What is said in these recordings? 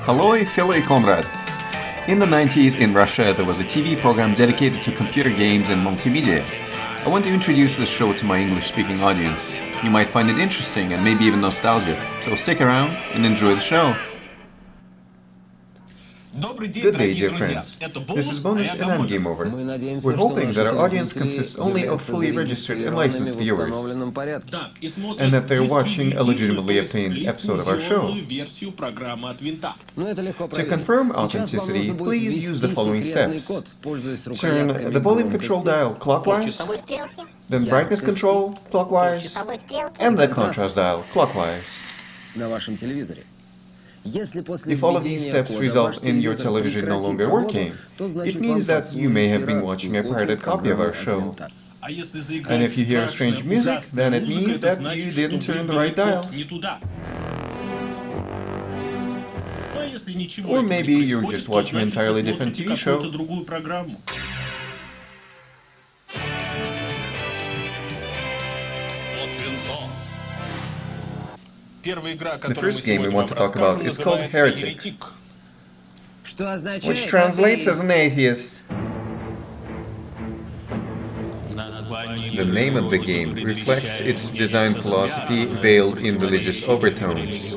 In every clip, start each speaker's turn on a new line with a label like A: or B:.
A: Hello, fellow comrades! In the 90s in Russia, there was a TV program dedicated to computer games and multimedia. I want to introduce this show to my English-speaking audience. You might find it interesting and maybe even nostalgic, so stick around and enjoy the show. Good day, dear friends. This is Bonus and I'm Game Over. We're hoping that our audience consists only of fully registered and licensed viewers, and that they're watching a legitimately obtained episode of our show. To confirm authenticity, please use the following steps. Turn the volume control dial clockwise, then brightness control clockwise, and the contrast dial clockwise. If all of these steps result in your television no longer working, it means that you may have been watching a pirated copy of our show. And if you hear strange music, then it means that you didn't turn the right dials. Or maybe you're just watching an entirely different TV show. The first game we want to talk about is called Heretic, which translates as an atheist. The name of the game reflects its design philosophy veiled in religious overtones.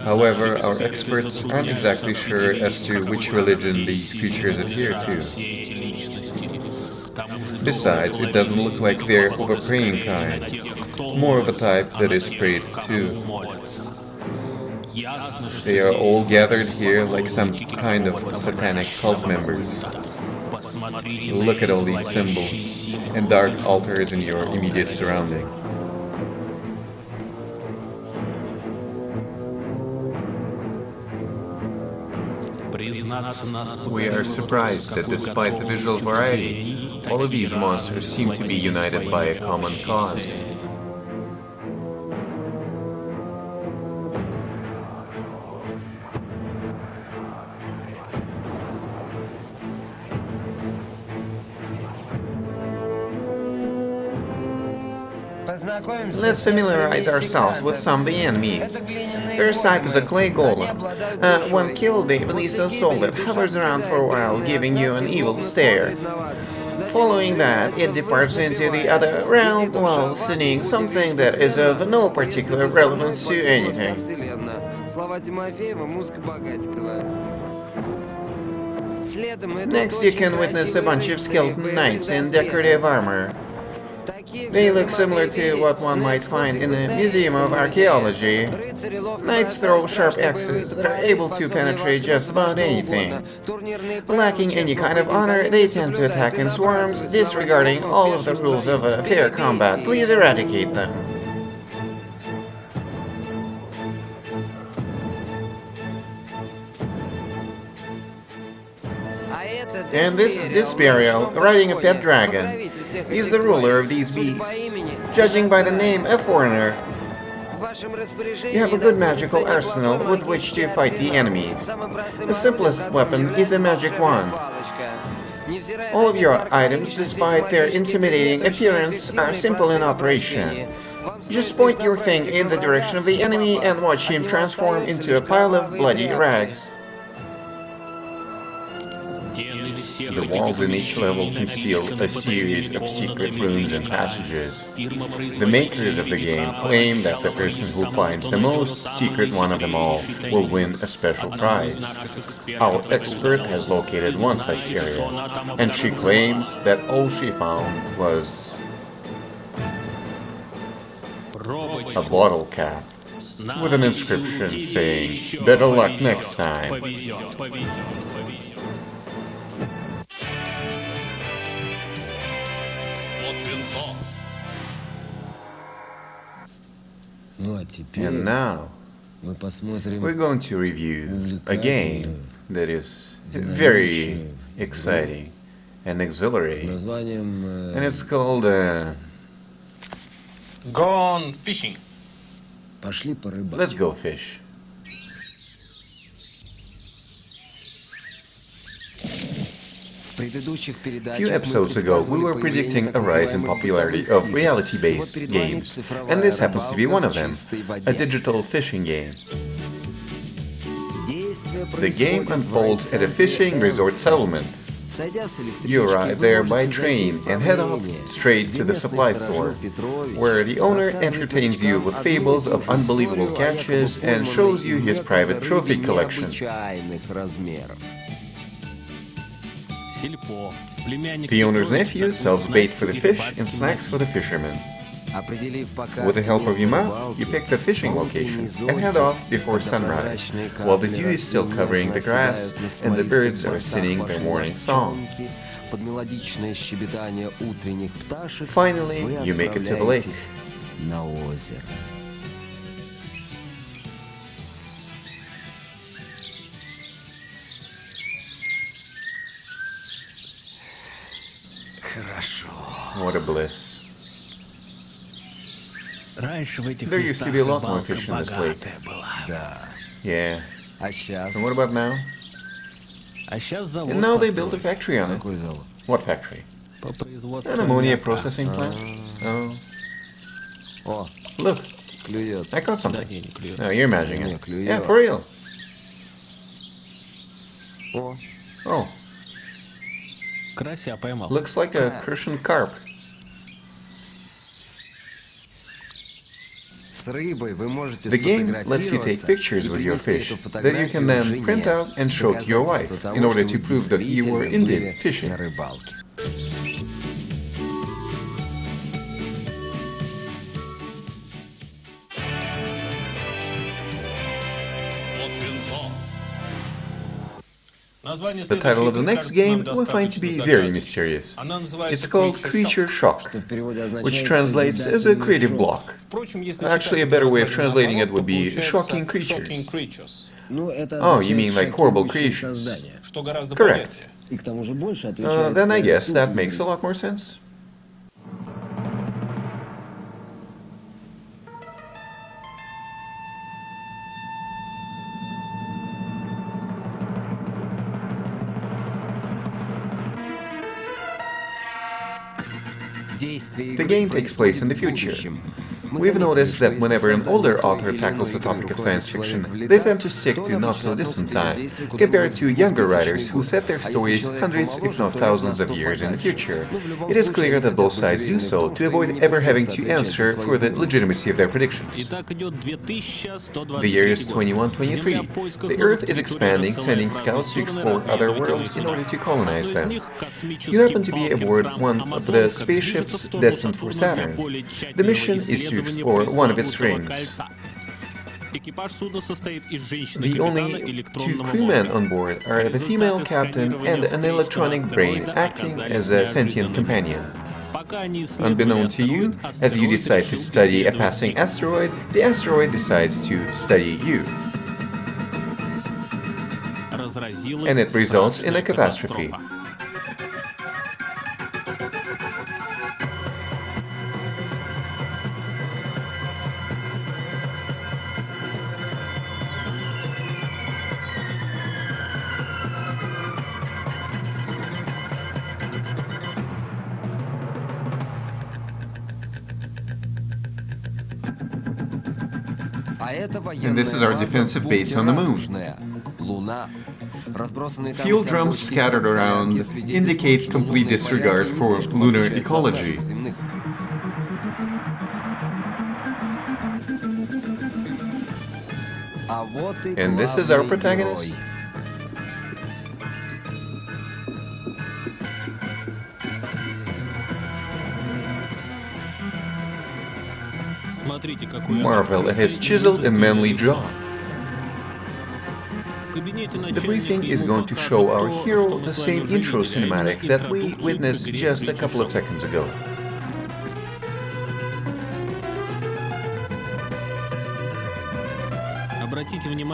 A: However, our experts aren't exactly sure as to which religion these creatures adhere to. Besides, it doesn't look like they're of a praying kind, more of a type that is prayed to. They are all gathered here like some kind of satanic cult members. Look at all these symbols and dark altars in your immediate surrounding. We are surprised that despite the visual variety, all of these monsters seem to be united by a common cause. Let's familiarize ourselves with some of the enemies. First type is a clay golem. When killed, they release a soul that hovers around for a while, giving you an evil stare. Following that, it departs into the other realm while singing something that is of no particular relevance to anything. Next, you can witness a bunch of skeleton knights in decorative armor. They look similar to what one might find in the Museum of Archaeology. Knights throw sharp axes that are able to penetrate just about anything. Lacking any kind of honor, they tend to attack in swarms, disregarding all of the rules of a fair combat. Please eradicate them. And this is Desperial, riding a pet dragon. He's the ruler of these beasts. Judging by the name, a foreigner. You have a good magical arsenal with which to fight the enemies. The simplest weapon is a magic wand. All of your items, despite their intimidating appearance, are simple in operation. Just point your thing in the direction of the enemy and watch him transform into a pile of bloody rags. The walls in each level conceal a series of secret rooms and passages. The makers of the game claim that the person who finds the most secret one of them all will win a special prize. Our expert has located one such area, and she claims that all she found was a bottle cap with an inscription saying, "Better luck next time." And now, we're going to review a game that is very exciting and exhilarating, and it's called
B: Gone fishing.
A: Let's Go Fish. A few episodes ago, we were predicting a rise in popularity of reality-based games, and this happens to be one of them, a digital fishing game. The game unfolds at a fishing resort settlement. You arrive there by train and head off straight to the supply store, where the owner entertains you with fables of unbelievable catches and shows you his private trophy collection. The owner's nephew sells bait for the fish and snacks for the fishermen. With the help of Yuma, you pick the fishing location and head off before sunrise, while the dew is still covering the grass and the birds are singing their morning song. Finally, you make it to the lake. What a bliss. There used to be a lot more fish in this lake. Yeah. And what about now? And now they built a factory on it. What factory? An ammonia processing plant? Oh. Look, I caught something. No, you're imagining it. Yeah, for real. Oh. Looks like a Crucian carp. The game lets you take pictures with your fish that you can then print out and show to your wife in order to prove that you were indeed fishing. The title of the next game we find to be very mysterious. It's called Creature Shock, which translates as a creative block. Actually, a better way of translating it would be shocking creatures. Oh, you mean like horrible creations? Correct. Then I guess that makes a lot more sense. The game takes place in the future. We've noticed that whenever an older author tackles the topic of science fiction, they tend to stick to not-so-distant time, compared to younger writers who set their stories hundreds, if not thousands of years in the future. It is clear that both sides do so to avoid ever having to answer for the legitimacy of their predictions. The year is 2123. The Earth is expanding, sending scouts to explore other worlds in order to colonize them. You happen to be aboard one of the spaceships destined for Saturn. The mission is to explore one of its rings. The only two crewmen on board are the female captain and an electronic brain acting as a sentient companion. Unbeknown to you, as you decide to study a passing asteroid, the asteroid decides to study you. And it results in a catastrophe. And this is our defensive base on the moon. Fuel drums scattered around indicate complete disregard for lunar ecology. And this is our protagonist. Marvel at his chiseled and manly jaw. The briefing is going to show our hero the same intro cinematic that we witnessed just a couple of seconds ago.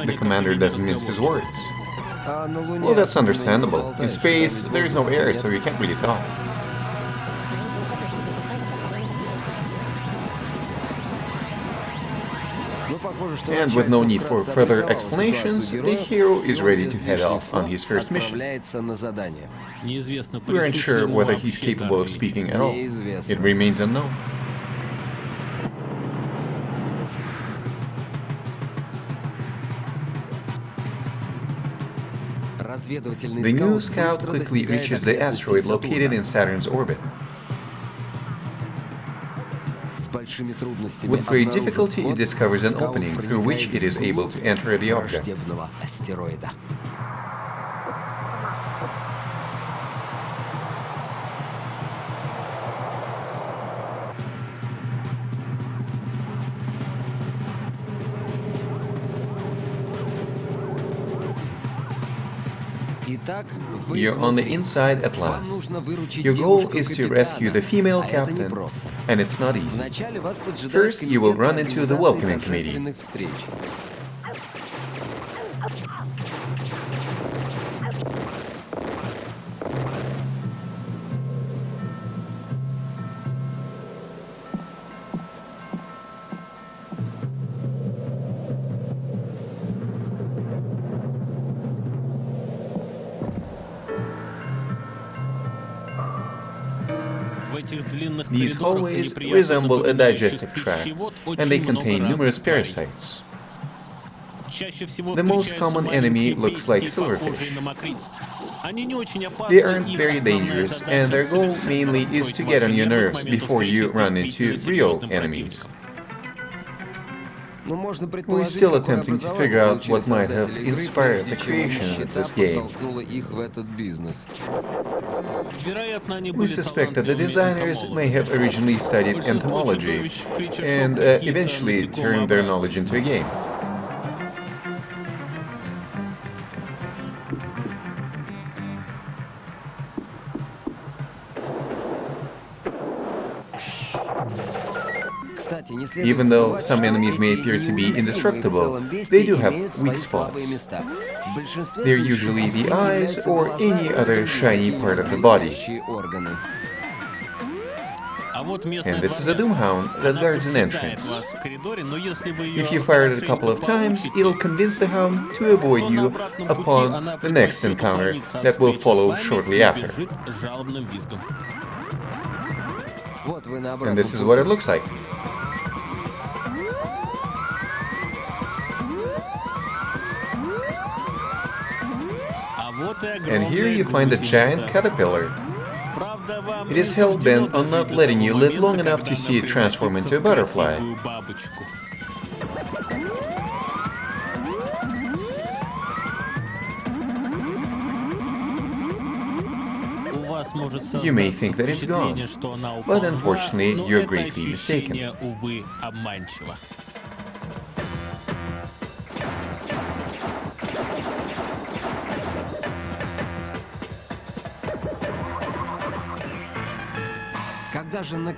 A: The commander doesn't mince his words. Well, that's understandable. In space, there is no air, so you can't really talk. And with no need for further explanations, the hero is ready to head off on his first mission. We aren't sure whether he's capable of speaking at all. It remains unknown. The new scout quickly reaches the asteroid located in Saturn's orbit. With great difficulty, it discovers an opening through which it is able to enter the object. You're on the inside at last. Your goal is to rescue the female captain, and it's not easy. First, you will run into the welcoming committee. These hallways resemble a digestive tract, and they contain numerous parasites. The most common enemy looks like silverfish. They aren't very dangerous, and their goal mainly is to get on your nerves before you run into real enemies. We're still attempting to figure out what might have inspired the creation of this game. We suspect that the designers may have originally studied entomology and eventually turned their knowledge into a game. Even though some enemies may appear to be indestructible, they do have weak spots. They're usually the eyes or any other shiny part of the body. And this is a Doomhound that guards an entrance. If you fire it a couple of times, it'll convince the hound to avoid you upon the next encounter that will follow shortly after. And this is what it looks like. And here you find a giant caterpillar. It is hell-bent on not letting you live long enough to see it transform into a butterfly. You may think that it's gone, but unfortunately you're greatly mistaken.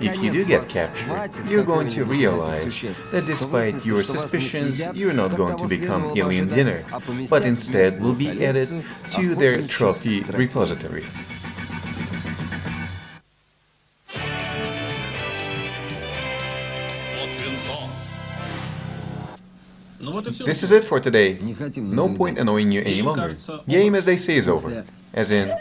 A: If you do get captured, you're going to realize that despite your suspicions, you're not going to become alien dinner, but instead will be added to their trophy repository. This is it for today. No point annoying you any longer. Game, as they say, is over. As in,